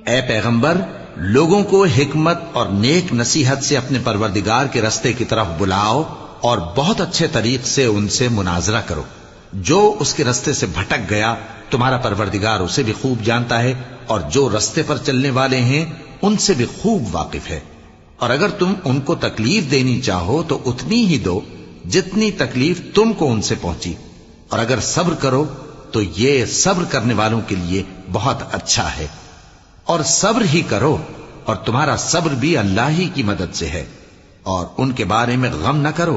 ए पैगंबर, लोगों को हिकमत और नेक नसीहत से अपने परवरदिगार के रास्ते की तरफ बुलाओ और बहुत अच्छे तरीक से उनसे मुनाजरा करो। जो उसके रास्ते से भटक गया तुम्हारा परवरदिगार उसे भी खूब जानता है, और जो रास्ते पर चलने वाले हैं उनसे भी खूब वाकिफ है। और अगर तुम उनको तकलीफ देनी चाहो तो उतनी ही दो जितनी तकलीफ तुमको उनसे पहुंची, और अगर सब्र करो तो ये सब्र करने वालों के लिए बहुत अच्छा है। और सब्र ही करो, और तुम्हारा सब्र भी अल्लाह ही की मदद से है, और उनके बारे में गम न करो।